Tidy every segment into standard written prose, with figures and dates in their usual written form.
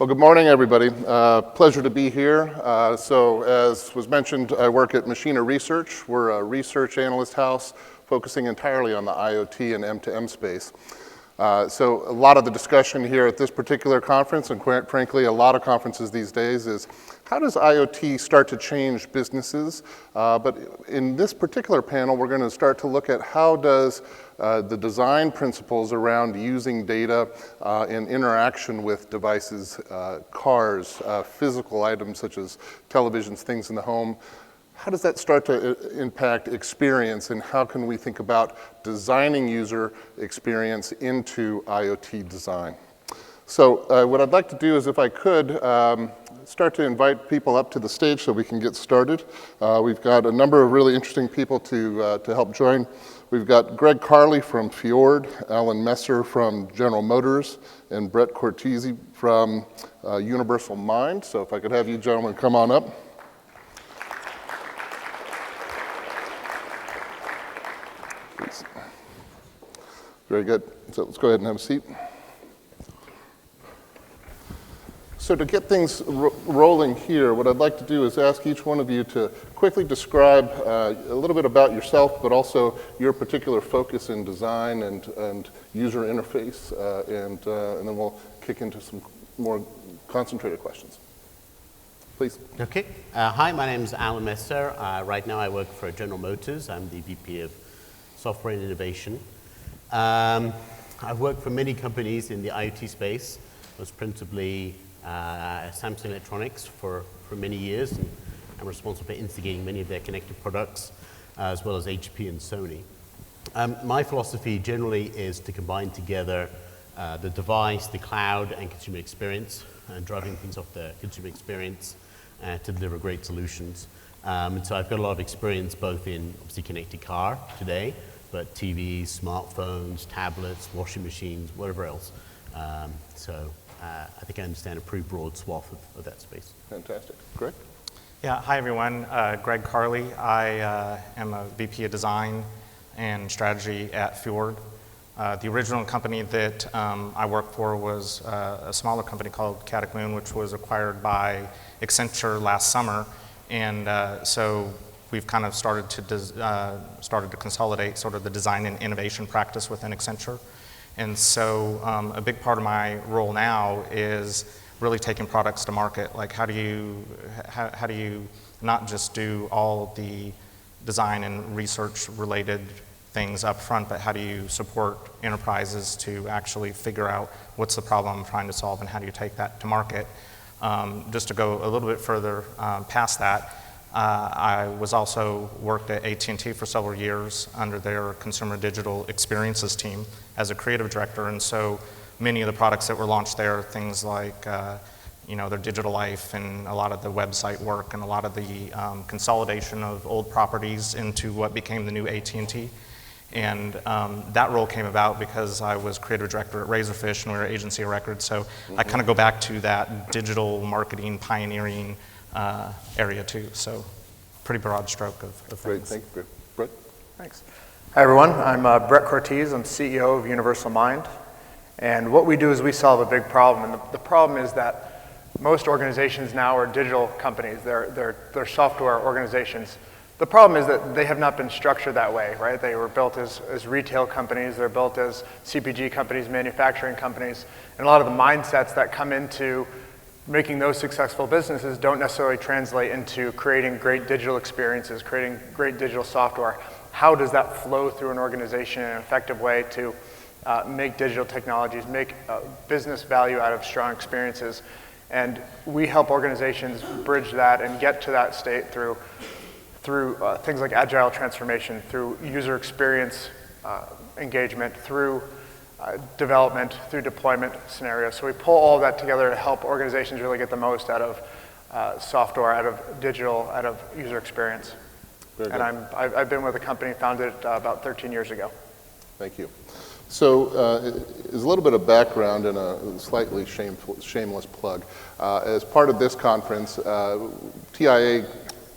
Well, good morning, everybody. Pleasure to be here. So as was mentioned, I work at Machina Research. We're a research analyst house focusing entirely on the IoT and M2M space. So a lot of the discussion here at this particular conference, and quite frankly, a lot of conferences these days, is how does IoT start to change businesses? But in this particular panel, we're going to start to look at how does the design principles around using data in interaction with devices, cars, physical items such as televisions, things in the home, how does that start to impact experience, and how can we think about designing user experience into IoT design? So what I'd like to do is, if I could, start to invite people up to the stage so we can get started. We've got a number of really interesting people to help join. We've got Greg Carley from Fjord, Alan Messer from General Motors, and Brett Cortese from Universal Mind. So if I could have you gentlemen come on up. Please. Very good. So let's go ahead and have a seat. So to get things rolling here, what I'd like to do is ask each one of you to quickly describe a little bit about yourself, but also your particular focus in design and user interface, and then we'll kick into some more concentrated questions. Please. Okay. Hi, my name is Alan Messer. Right now I work for General Motors. I'm the VP of Software and Innovation. I've worked for many companies in the IoT space, most principally Samsung Electronics for many years, and I'm responsible for instigating many of their connected products, as well as HP and Sony. My philosophy generally is to combine together the device, the cloud, and consumer experience, and driving things off the consumer experience to deliver great solutions. And so I've got a lot of experience both in, obviously, connected car today, but TVs, smartphones, tablets, washing machines, whatever else. I think I understand a pretty broad swath of that space. Fantastic. Greg? Yeah, hi everyone. Greg Carley. I am a VP of Design and Strategy at Fjord. The original company that I worked for was a smaller company called Catic Moon, which was acquired by Accenture last summer. And so we've kind of started to consolidate sort of the design and innovation practice within Accenture. And so a big part of my role now is really taking products to market. Like how do you not just do all the design and research related things up front, but how do you support enterprises to actually figure out what's the problem I'm trying to solve and how do you take that to market? Just to go a little bit further past that, I was also worked at AT&T for several years under their consumer digital experiences team as a creative director, and so many of the products that were launched there, things like their digital life and a lot of the website work and a lot of the consolidation of old properties into what became the new AT&T. And that role came about because I was creative director at Razorfish and we were agency of record, so I kind of go back to that digital marketing pioneering area too. So pretty broad stroke of things. Great, thank you. Brett? Thanks. Hi everyone, I'm Brett Cortese. I'm CEO of Universal Mind. And what we do is we solve a big problem. And the problem is that most organizations now are digital companies. They're software organizations. The problem is that they have not been structured that way, right? They were built as retail companies. They're built as CPG companies, manufacturing companies. And a lot of the mindsets that come into making those successful businesses don't necessarily translate into creating great digital experiences, creating great digital software. How does that flow through an organization in an effective way to make digital technologies, make business value out of strong experiences? And we help organizations bridge that and get to that state through things like agile transformation, through user experience engagement, through development, through deployment scenarios. So we pull all of that together to help organizations really get the most out of software, out of digital, out of user experience. And I've been with the company, founded about 13 years ago. Thank you. So as a little bit of background and a slightly shameless plug, as part of this conference, TIA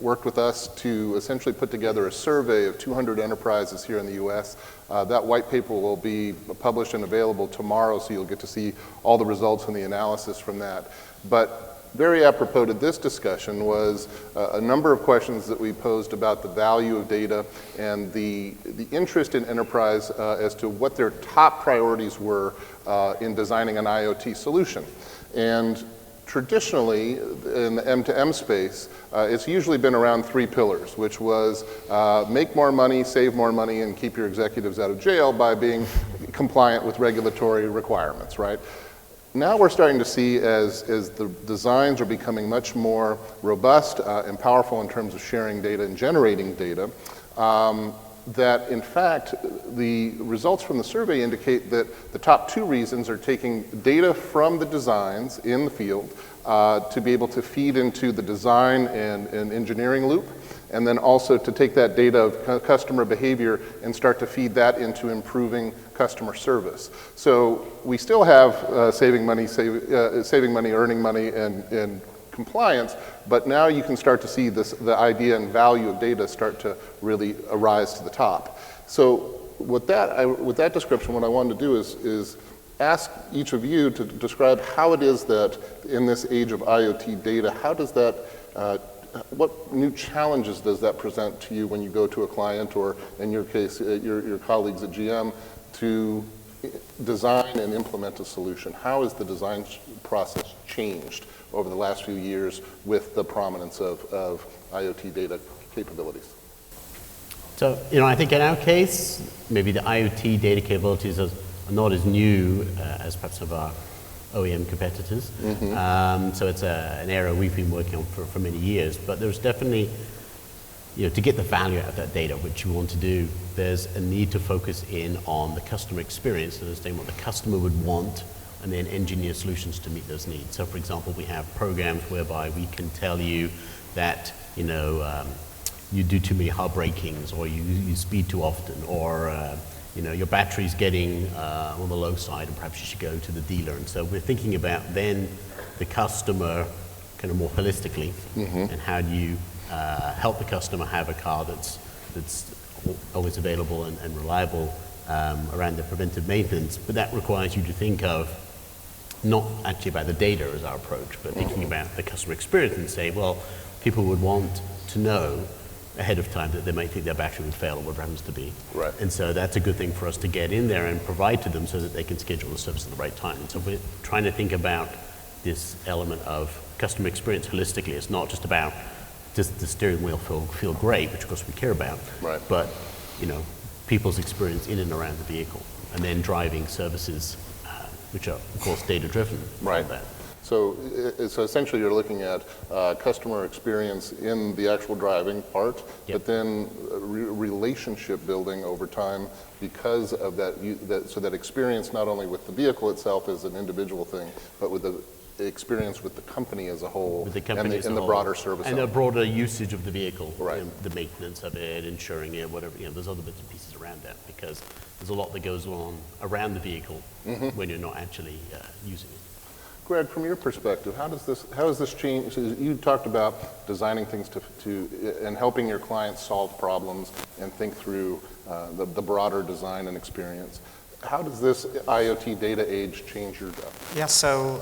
worked with us to essentially put together a survey of 200 enterprises here in the US. That white paper will be published and available tomorrow, so you'll get to see all the results and the analysis from that. But very apropos to this discussion was a number of questions that we posed about the value of data and the interest in enterprise as to what their top priorities were in designing an IoT solution. And traditionally, in the M2M space, it's usually been around 3 pillars, which was make more money, save more money, and keep your executives out of jail by being compliant with regulatory requirements, right? Now we're starting to see, as the designs are becoming much more robust and powerful in terms of sharing data and generating data, that in fact the results from the survey indicate that the top 2 reasons are taking data from the designs in the field to be able to feed into the design and engineering loop, and then also to take that data of customer behavior and start to feed that into improving customer service. So we still have saving money, earning money, and compliance, but now you can start to see the idea and value of data start to really arise to the top. So with that description, what I wanted to do is ask each of you to describe how it is that in this age of IoT data, how does that what new challenges does that present to you when you go to a client, or in your case, your colleagues at GM, to design and implement a solution? How has the design process changed over the last few years with the prominence of IoT data capabilities? So, I think in our case, maybe the IoT data capabilities are not as new as perhaps some of our OEM competitors. So it's an area we've been working on for many years, but there's definitely, to get the value out of that data, which you want to do, there's a need to focus in on the customer experience and understand what the customer would want, and then engineer solutions to meet those needs. So for example, we have programs whereby we can tell you that, you do too many hard brakings, or you speed too often, or your battery's getting on the low side and perhaps you should go to the dealer. And so we're thinking about then the customer kind of more holistically, and how do you help the customer have a car that's always available and reliable around the preventive maintenance. But that requires you to think of not actually about the data as our approach, but thinking about the customer experience and say, well, people would want to know ahead of time that they might think their battery would fail or whatever happens to be. Right. And so that's a good thing for us to get in there and provide to them so that they can schedule the service at the right time. And so we're trying to think about this element of customer experience holistically. It's not just about does the steering wheel feel great, which of course we care about, right, but people's experience in and around the vehicle, and then driving services, which are of course data driven. Right. That. So essentially you're looking at customer experience in the actual driving part, but then relationship building over time because of so that experience not only with the vehicle itself as an individual thing, but with the experience with the company as a whole, with the company and the broader service. And the broader usage of the vehicle, right, the maintenance of it, insuring it, whatever, there's other bits and pieces around that, because there's a lot that goes on around the vehicle when you're not actually using it. Greg, from your perspective, how has this changed? You talked about designing things and helping your clients solve problems and think through the broader design and experience. How does this IoT data age change your job? Yeah, so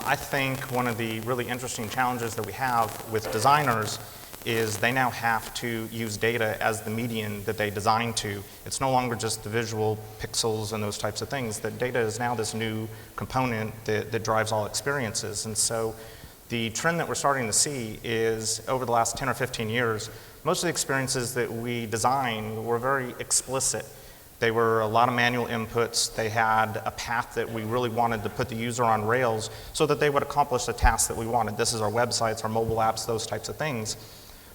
I think one of the really interesting challenges that we have with designers is they now have to use data as the median that they design to. It's no longer just the visual pixels and those types of things. That data is now this new component that drives all experiences. And so the trend that we're starting to see is over the last 10 or 15 years, most of the experiences that we design were very explicit. They were a lot of manual inputs. They had a path that we really wanted to put the user on rails so that they would accomplish the tasks that we wanted. This is our websites, our mobile apps, those types of things.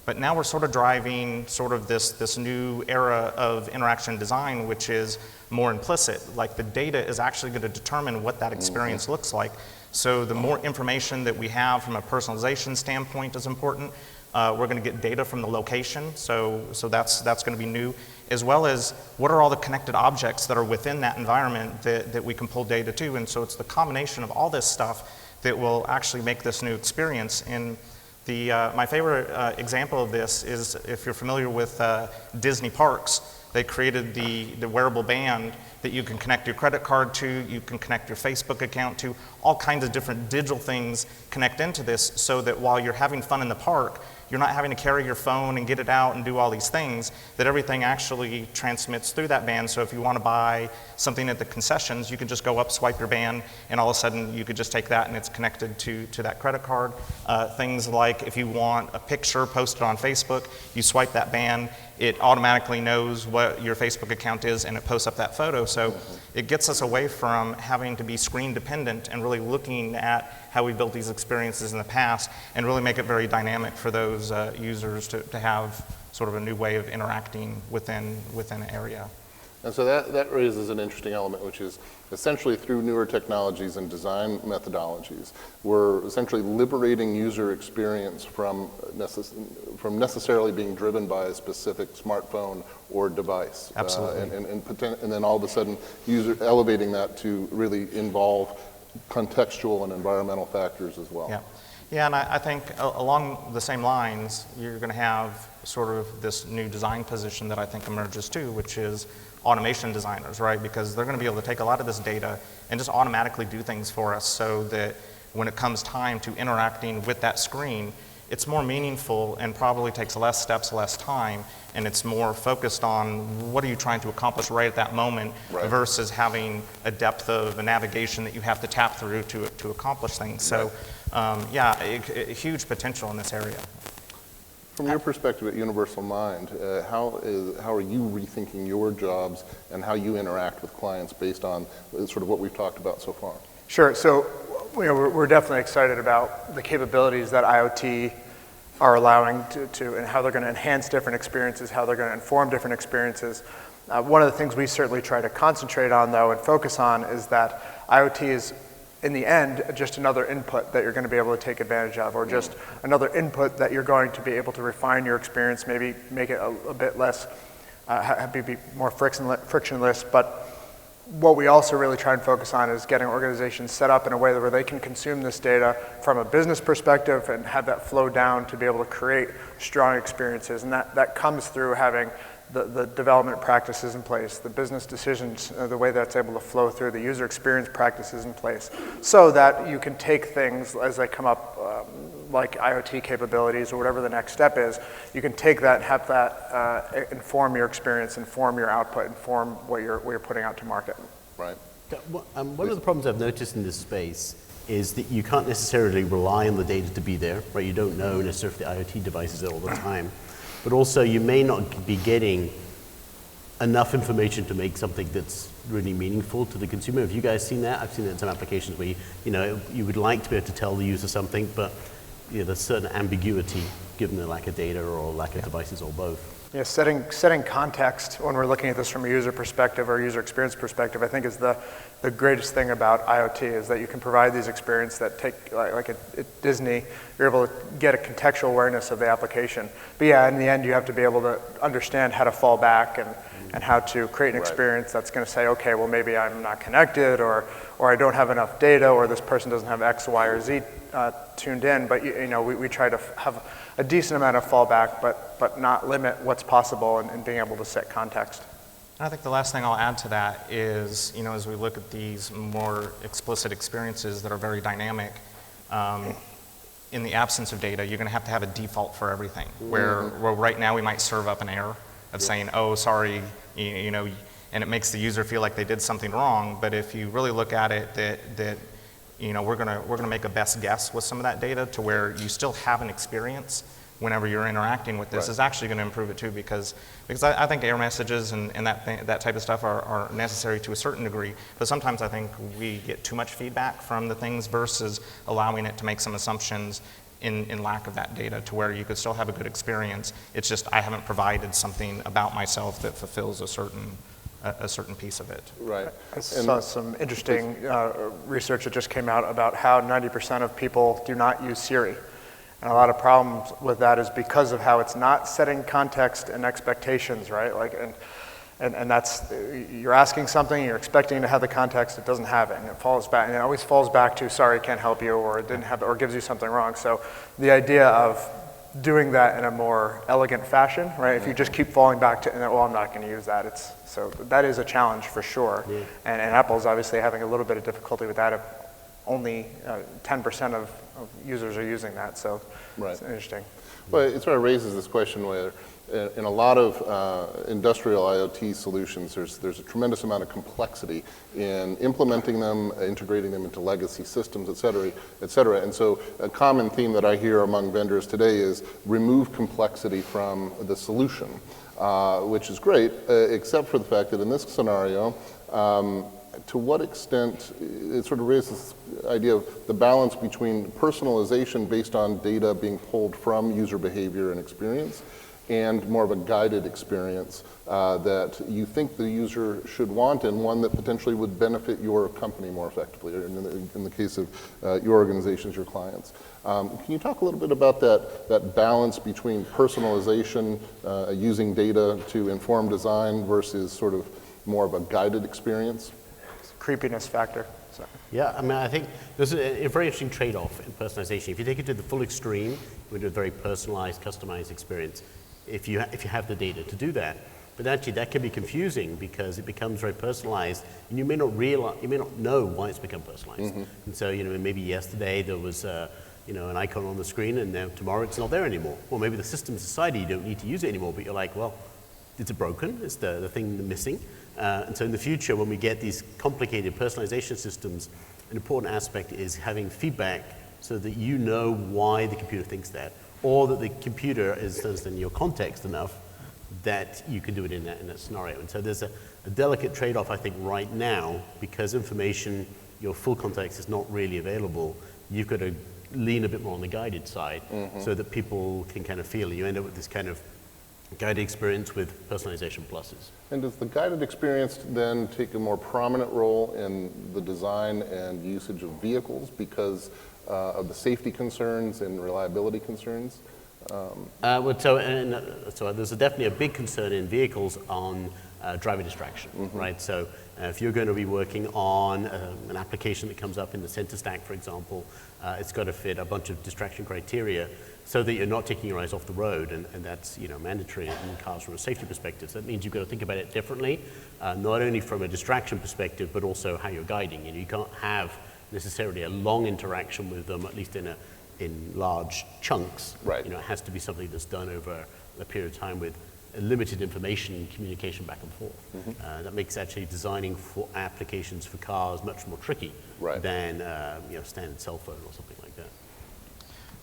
But now we're sort of driving sort of this new era of interaction design, which is more implicit. Like the data is actually going to determine what that experience looks like. So the more information that we have from a personalization standpoint is important. We're going to get data from the location, so that's going to be new, as well as what are all the connected objects that are within that environment that we can pull data to. And so it's the combination of all this stuff that will actually make this new experience. And My favorite example of this is if you're familiar with Disney parks. They created the wearable band that you can connect your credit card to, you can connect your Facebook account to, all kinds of different digital things connect into this so that while you're having fun in the park, you're not having to carry your phone and get it out and do all these things, that everything actually transmits through that band. So if you want to buy something at the concessions, you can just go up, swipe your band, and all of a sudden you could just take that and it's connected to that credit card. Things like if you want a picture posted on Facebook, you swipe that band, it automatically knows what your Facebook account is and it posts up that photo. So it gets us away from having to be screen dependent and really looking at how we built these experiences in the past and really make it very dynamic for those users to have sort of a new way of interacting within an area. And so that raises an interesting element, which is essentially through newer technologies and design methodologies, we're essentially liberating user experience from necessarily being driven by a specific smartphone or device. Absolutely. And then all of a sudden, elevating that to really involve contextual and environmental factors as well. Yeah. Yeah, and I think along the same lines, you're going to have sort of this new design position that I think emerges too, which is automation designers, right? Because they're going to be able to take a lot of this data and just automatically do things for us so that when it comes time to interacting with that screen, it's more meaningful and probably takes less steps, less time, and it's more focused on what are you trying to accomplish right at that moment versus having a depth of a navigation that you have to tap through to accomplish things. So yeah, a huge potential in this area. From your perspective at Universal Mind, how are you rethinking your jobs and how you interact with clients based on sort of what we've talked about so far? Sure. So we're definitely excited about the capabilities that IoT are allowing to and how they're going to enhance different experiences, how they're going to inform different experiences. One of the things we certainly try to concentrate on, though, and focus on is that IoT is, in the end, just another input that you're going to be able to take advantage of, or just another input that you're going to be able to refine your experience, maybe make it a bit less, be more frictionless. But what we also really try and focus on is getting organizations set up in a way where they can consume this data from a business perspective and have that flow down to be able to create strong experiences. And that comes through having the development practices in place, the business decisions, the way that's able to flow through, the user experience practices in place, so that you can take things as they come up, like IoT capabilities or whatever the next step is, you can take that and have that inform your experience, inform your output, inform what you're putting out to market. Right. One of the problems I've noticed in this space is that you can't necessarily rely on the data to be there, right? You don't know necessarily if the IoT device is there all the time. But also you may not be getting enough information to make something that's really meaningful to the consumer. Have you guys seen that? I've seen that in some applications where you would like to be able to tell the user something, but there's certain ambiguity given the lack of data or lack of devices or both. Yeah, setting context when we're looking at this from a user perspective or user experience perspective, I think is the greatest thing about IoT, is that you can provide these experiences that take, like at Disney, you're able to get a contextual awareness of the application. But yeah, in the end, you have to be able to understand how to fall back and how to create an experience that's going to say, okay, well, maybe I'm not connected, or I don't have enough data, or this person doesn't have X, Y, or Z tuned in. But we try to have a decent amount of fallback, but not limit what's possible and being able to set context. I think the last thing I'll add to that is, as we look at these more explicit experiences that are very dynamic, in the absence of data, you're going to have a default for everything. Where right now we might serve up an error of saying, oh, sorry, and it makes the user feel like they did something wrong. But if you really look at it, that we're gonna make a best guess with some of that data to where you still have an experience whenever you're interacting with this is actually going to improve it too, because I think error messages and that type of stuff are necessary to a certain degree, but sometimes I think we get too much feedback from the things versus allowing it to make some assumptions in lack of that data to where you could still have a good experience. It's just I haven't provided something about myself that fulfills a certain piece of it. Right. I saw some interesting research that just came out about how 90% of people do not use Siri. And a lot of problems with that is because of how it's not setting context and expectations, right? And that's, you're asking something, you're expecting to have the context, it doesn't have it, and it falls back, and it always falls back to, sorry, can't help you, or it didn't have, or gives you something wrong. So the idea of doing that in a more elegant fashion, right? If you just keep falling back to, well, I'm not going to use that, so that is a challenge for sure. Yeah. And Apple's obviously having a little bit of difficulty with that. If only 10% of users are using that, so it's interesting. Well, it sort of raises this question where in a lot of industrial IoT solutions, there's a tremendous amount of complexity in implementing them, integrating them into legacy systems, et cetera, et cetera. And so a common theme that I hear among vendors today is remove complexity from the solution, which is great, except for the fact that in this scenario, to what extent it sort of raises this idea of the balance between personalization based on data being pulled from user behavior and experience, and more of a guided experience that you think the user should want, and one that potentially would benefit your company more effectively, or in the case of your organizations, your clients. Can you talk a little bit about that balance between personalization, using data to inform design versus sort of more of a guided experience? Creepiness factor. So. Yeah, I mean, I think there's a very interesting trade-off in personalization. If you take it to the full extreme, we do a very personalized, customized experience. If you have the data to do that, but actually that can be confusing because it becomes very personalized, and you may not know why it's become personalized. And so, maybe yesterday there was an icon on the screen, and now tomorrow it's not there anymore. Or maybe the system's decided you don't need to use it anymore, but you're like, well, is it broken? Is the thing missing? And so in the future, when we get these complicated personalization systems, an important aspect is having feedback so that you know why the computer thinks that, or that the computer is understanding your context enough that you can do it in that scenario. And so there's a delicate trade-off, I think, right now, because information, your full context is not really available. You've got to lean a bit more on the guided side so that people can kind of feel it. You end up with this kind of guided experience with personalization pluses. And does the guided experience then take a more prominent role in the design and usage of vehicles because of the safety concerns and reliability concerns? So there's definitely a big concern in vehicles on driver distraction, right? So if you're going to be working on an application that comes up in the center stack, for example, it's got to fit a bunch of distraction criteria so that you're not taking your eyes off the road, and that's mandatory in cars from a safety perspective. So that means you've got to think about it differently, not only from a distraction perspective, but also how you're guiding. You can't have necessarily a long interaction with them, at least in large chunks. Right. It has to be something that's done over a period of time with limited information communication back and forth. That makes actually designing for applications for cars much more tricky than standard cell phone or something like that.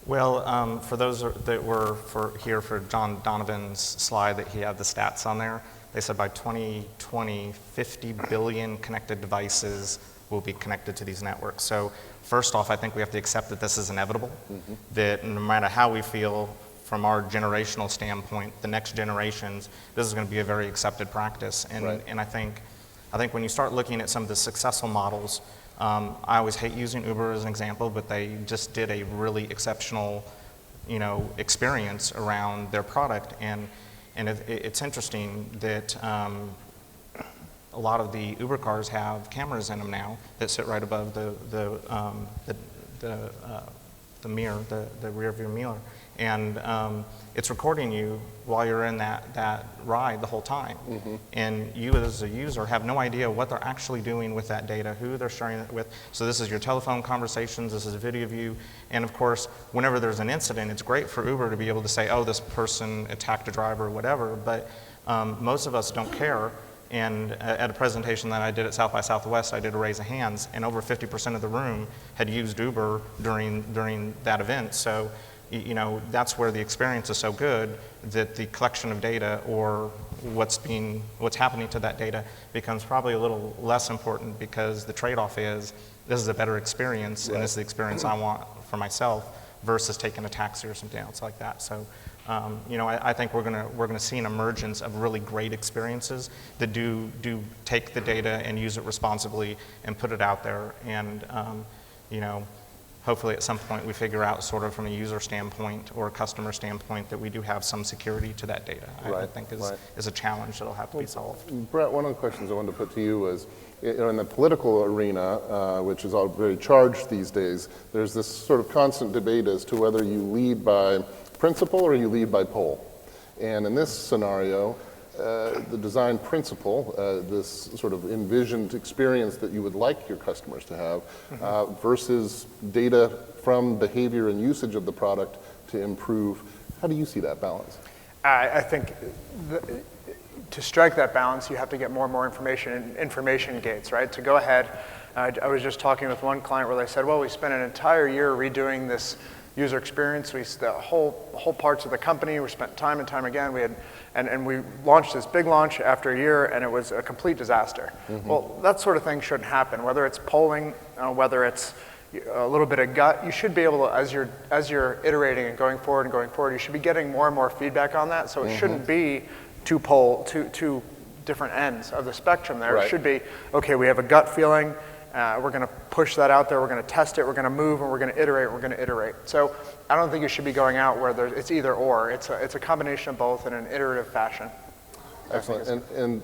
Well, for those that were here for John Donovan's slide that he had the stats on there, they said by 2020, 50 billion connected devices will be connected to these networks. So first off, I think we have to accept that this is inevitable, that no matter how we feel from our generational standpoint, the next generations, this is going to be a very accepted practice. And I think when you start looking at some of the successful models, I always hate using Uber as an example, but they just did a really exceptional, experience around their product. And it's interesting that a lot of the Uber cars have cameras in them now that sit right above the mirror, the rear view mirror, and it's recording you while you're in that ride the whole time. And you as a user have no idea what they're actually doing with that data, who they're sharing it with. So this is your telephone conversations, this is a video of you, and of course, whenever there's an incident, it's great for Uber to be able to say, oh, this person attacked a driver or whatever, but most of us don't care. And at a presentation that I did at South by Southwest, I did a raise of hands, and over 50% of the room had used Uber during that event. So, that's where the experience is so good that the collection of data or what's happening to that data becomes probably a little less important, because the trade-off is this is a better experience, and this is the experience I want for myself versus taking a taxi or something else like that. So. I think we're gonna see an emergence of really great experiences that do take the data and use it responsibly and put it out there. And hopefully at some point we figure out sort of from a user standpoint or a customer standpoint that we do have some security to that data. I think is a challenge that'll have to be solved. Brett, one of the questions I wanted to put to you was, in the political arena, which is all very charged these days, there's this sort of constant debate as to whether you lead by principle or you lead by poll. And in this scenario, the design principle, this sort of envisioned experience that you would like your customers to have, versus data from behavior and usage of the product to improve. How do you see that balance? I think to strike that balance, you have to get more and more information and information gates, right? To go ahead, I was just talking with one client where they said, well, we spent an entire year redoing this user experience. The whole parts of the company, we spent time and time again. And we launched this big launch after a year, and it was a complete disaster. Well, that sort of thing shouldn't happen. Whether it's polling, whether it's a little bit of gut, you should be able to, as you're iterating and going forward, you should be getting more and more feedback on that. So it shouldn't be two different ends of the spectrum there. It should be, okay, we have a gut feeling. We're going to push that out there. We're going to test it. We're going to move, and we're going to iterate. So I don't think you should be going out where it's either or. It's a combination of both in an iterative fashion. Excellent. And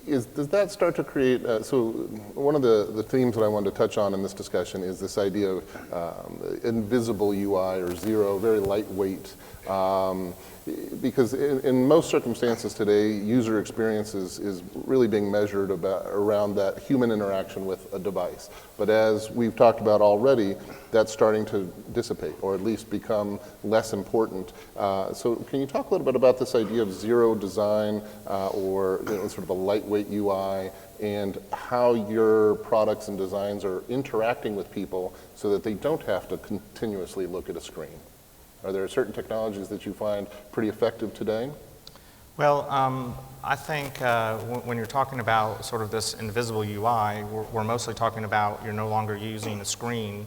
does that start to create, so one of the themes that I wanted to touch on in this discussion is this idea of invisible UI or zero, very lightweight. Because in most circumstances today, user experience is really being measured around that human interaction with a device. But as we've talked about already, that's starting to dissipate, or at least become less important. So can you talk a little bit about this idea of zero design, or sort of a lightweight UI, and how your products and designs are interacting with people so that they don't have to continuously look at a screen? Are there certain technologies that you find pretty effective today? Well, I think when you're talking about sort of this invisible UI, we're mostly talking about you're no longer using a screen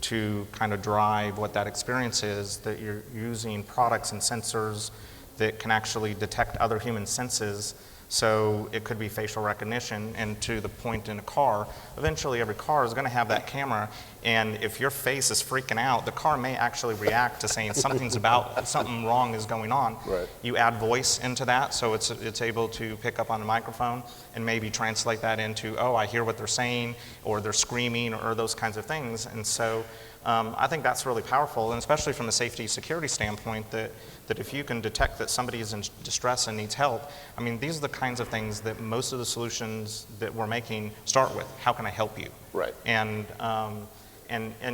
to kind of drive what that experience is, that you're using products and sensors that can actually detect other human senses. So it could be facial recognition, and to the point in a car, eventually every car is going to have that camera, and if your face is freaking out, the car may actually react to saying something wrong is going on. Right. You add voice into that, so it's able to pick up on the microphone and maybe translate that into, oh, I hear what they're saying, or they're screaming, or those kinds of things. And so I think that's really powerful, and especially from a safety security standpoint, that if you can detect that somebody is in distress and needs help, I mean, these are the kinds of things that most of the solutions that we're making start with. How can I help you? Right. And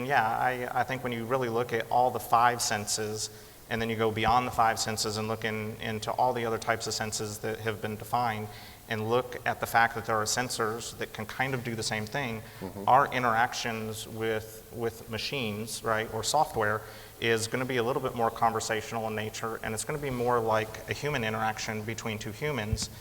yeah, I think when you really look at all the 5 senses, and then you go beyond the 5 senses and look into all the other types of senses that have been defined, and look at the fact that there are sensors that can kind of do the same thing, our interactions with machines, right, or software, is going to be a little bit more conversational in nature, and it's going to be more like a human interaction between two humans.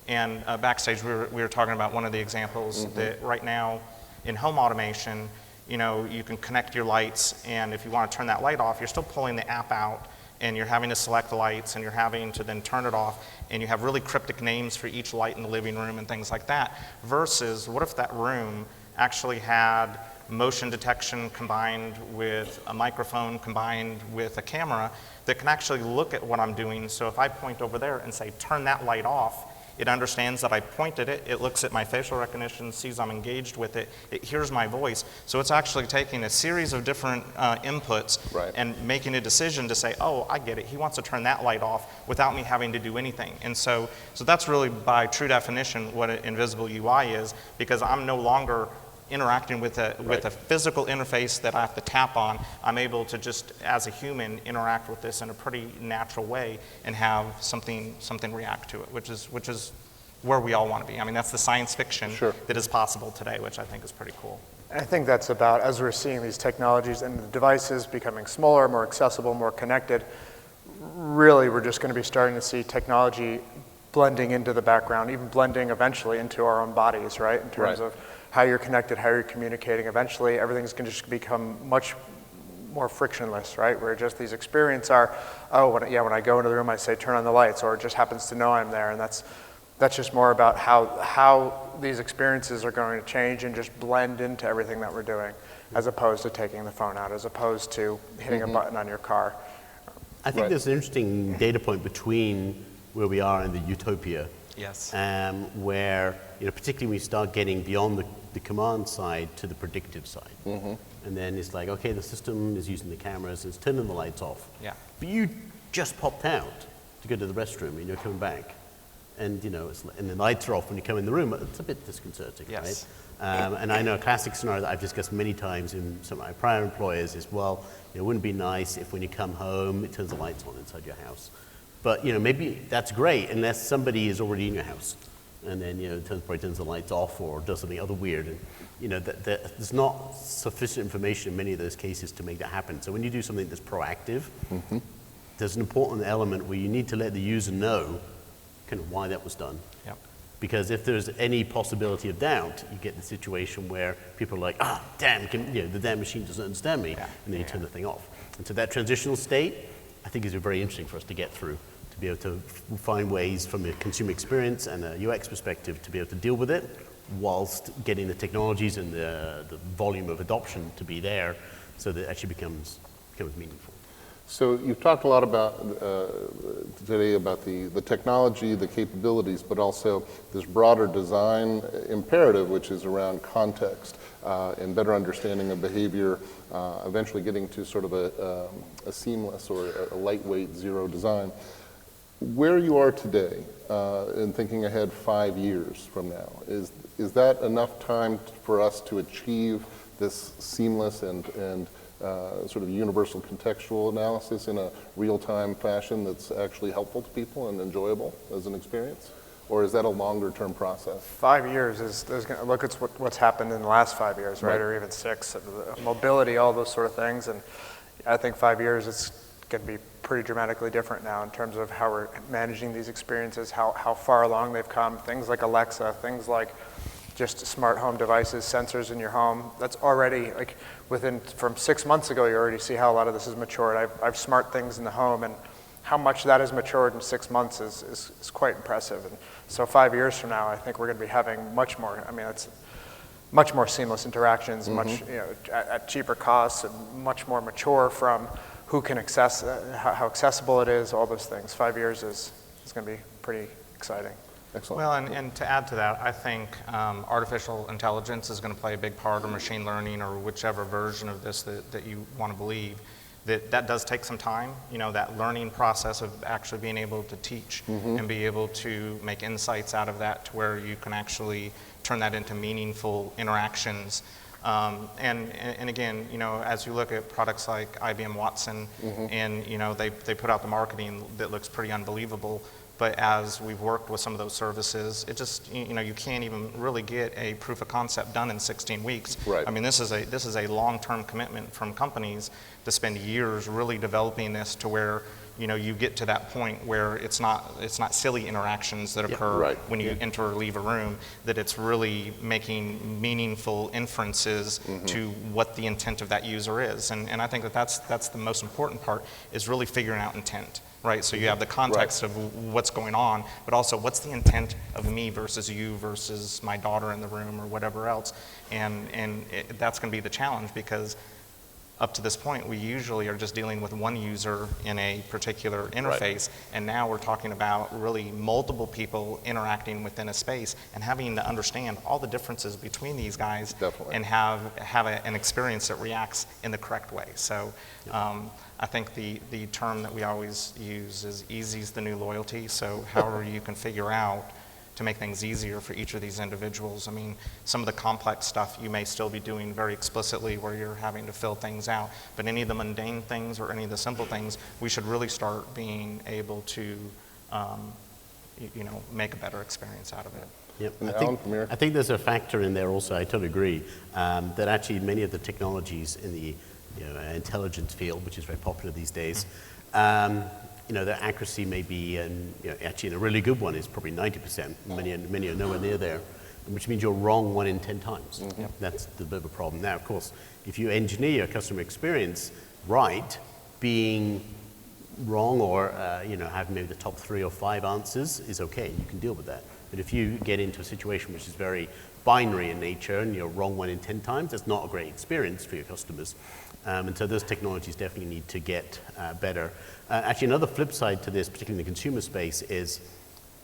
And backstage, we were talking about one of the examples that right now in home automation, you can connect your lights, and if you want to turn that light off, you're still pulling the app out, and you're having to select the lights, and you're having to then turn it off, and you have really cryptic names for each light in the living room and things like that, versus what if that room actually had motion detection combined with a microphone combined with a camera that can actually look at what I'm doing. So if I point over there and say, turn that light off, it understands that I pointed it, it looks at my facial recognition, sees I'm engaged with it, it hears my voice. So it's actually taking a series of different inputs and making a decision to say, oh, I get it, he wants to turn that light off without me having to do anything. And so that's really by true definition what an invisible UI is, because I'm no longer interacting with a physical interface that I have to tap on. I'm able to just, as a human, interact with this in a pretty natural way and have something react to it, which is where we all want to be. I mean, that's the science fiction that is possible today, which I think is pretty cool. I think that's about, as we're seeing these technologies and the devices becoming smaller, more accessible, more connected, really we're just going to be starting to see technology blending into the background, even blending eventually into our own bodies, right? In terms of how you're connected, how you're communicating. Eventually, everything's going to just become much more frictionless, right? Where just these experiences are, when I go into the room, I say turn on the lights, or it just happens to know I'm there, and that's just more about how these experiences are going to change and just blend into everything that we're doing. as opposed to taking the phone out, as opposed to hitting a button on your car. I think Right. there's an interesting data point between where we are and the utopia. Yes. Where, particularly when you start getting beyond the command side to the predictive side. And then it's like, okay, the system is using the cameras, it's turning the lights off. Yeah. But you just popped out to go to the restroom and you're coming back. And, and the lights are off when you come in the room. It's a bit disconcerting, Yes. right? And I know a classic scenario that I've discussed many times in some of my prior employers is, well, it wouldn't be nice if when you come home, it turns the lights on inside your house. But, maybe that's great unless somebody is already in your house. And then, probably turns the lights off or does something other weird. And, there's not sufficient information in many of those cases to make that happen. So when you do something that's proactive, there's an important element where you need to let the user know kind of why that was done. Yep. Because if there's any possibility of doubt, you get the situation where people are like, damn, the damn machine doesn't understand me, and then you turn the thing off. And so that transitional state, I think, is very interesting for us to get through, to be able to find ways from a consumer experience and a UX perspective to be able to deal with it, whilst getting the technologies and the volume of adoption to be there, so that it actually becomes meaningful. So you've talked a lot about today about the technology, the capabilities, but also this broader design imperative, which is around context and better understanding of behavior, eventually getting to sort of a seamless or a lightweight zero design. Where you are today, and thinking ahead 5 years from now, is that enough time for us to achieve this seamless and sort of universal contextual analysis in a real-time fashion that's actually helpful to people and enjoyable as an experience? Or is that a longer-term process? 5 years look at what's happened in the last 5 years, right? Or even 6, mobility, all those sort of things. And I think 5 years it's going to be pretty dramatically different now in terms of how we're managing these experiences, how far along they've come, things like Alexa, things like just smart home devices, sensors in your home. That's already, like, from 6 months ago, you already see how a lot of this has matured. I've smart things in the home, and how much that has matured in 6 months is quite impressive. And so 5 years from now, I think we're going to be having much more, it's much more seamless interactions, much, at cheaper costs, and much more mature from who can access, how accessible it is, all those things. 5 years is going to be pretty exciting. Excellent. Well, and to add to that, I think artificial intelligence is going to play a big part, or machine learning, or whichever version of this that you want to believe. That does take some time, that learning process of actually being able to teach and be able to make insights out of that to where you can actually turn that into meaningful interactions. And again, as you look at products like IBM Watson, and they put out the marketing that looks pretty unbelievable. But as we've worked with some of those services, it just, you can't even really get a proof of concept done in 16 weeks. Right. This is a long-term commitment from companies to spend years really developing this to where, you get to that point where it's not silly interactions that occur when you enter or leave a room, that it's really making meaningful inferences to what the intent of that user is. And I think that's the most important part, is really figuring out intent. Right, so you have the context of what's going on, but also what's the intent of me versus you versus my daughter in the room or whatever else, and that's going to be the challenge, because up to this point we usually are just dealing with one user in a particular interface, and now we're talking about really multiple people interacting within a space and having to understand all the differences between these guys. Definitely. And have an experience that reacts in the correct way. So. I think the term that we always use is easy's the new loyalty. So however you can figure out to make things easier for each of these individuals. Some of the complex stuff you may still be doing very explicitly where you're having to fill things out, but any of the mundane things or any of the simple things, we should really start being able to make a better experience out of it. Yep. And Alan, from here? I think there's a factor in there also, I totally agree, that actually many of the technologies in the intelligence field, which is very popular these days, their accuracy may be, actually in a really good one is probably 90%. Many are nowhere near there, which means you're wrong 1 in 10 times. That's the bit of a problem. Now, of course, if you engineer your customer experience right, being wrong or having maybe the top 3 or 5 answers is okay. You can deal with that. But if you get into a situation which is very binary in nature and you're wrong 1 in 10 times, that's not a great experience for your customers. And so those technologies definitely need to get better. Actually, another flip side to this, particularly in the consumer space, is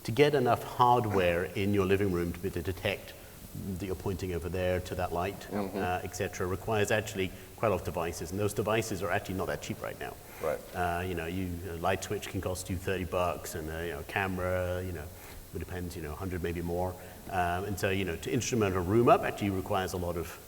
to get enough hardware in your living room to be able to detect that you're pointing over there to that light, et cetera, requires actually quite a lot of devices. And those devices are actually not that cheap right now. Right. A light switch can cost you $30, and a camera, it depends, 100 maybe more. And so, to instrument a room up actually requires a lot of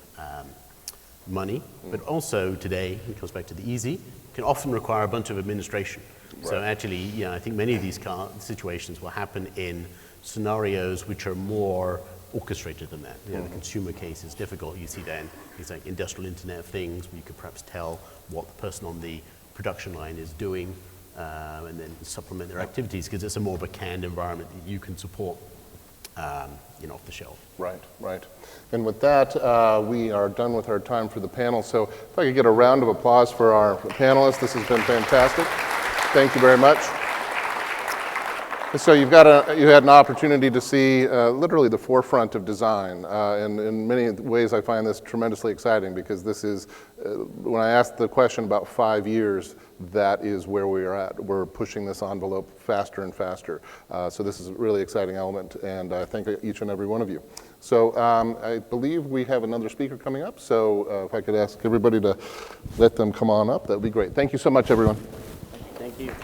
money, but also today, it goes back to the easy, can often require a bunch of administration. Right. So actually, I think many of these situations will happen in scenarios which are more orchestrated than that. The consumer case is difficult. You see then things like industrial Internet of Things, where you could perhaps tell what the person on the production line is doing, and then supplement their activities, because it's a more of a canned environment that you can support off the shelf. Right, right. And with that, we are done with our time for the panel. So if I could get a round of applause for our panelists, this has been fantastic. Thank you very much. So you had an opportunity to see literally the forefront of design, and in many ways I find this tremendously exciting, because this is, when I asked the question about 5 years, that is where we are at. We're pushing this envelope faster and faster. So this is a really exciting element, and I thank each and every one of you. So I believe we have another speaker coming up, so if I could ask everybody to let them come on up, that would be great. Thank you so much, everyone. Thank you.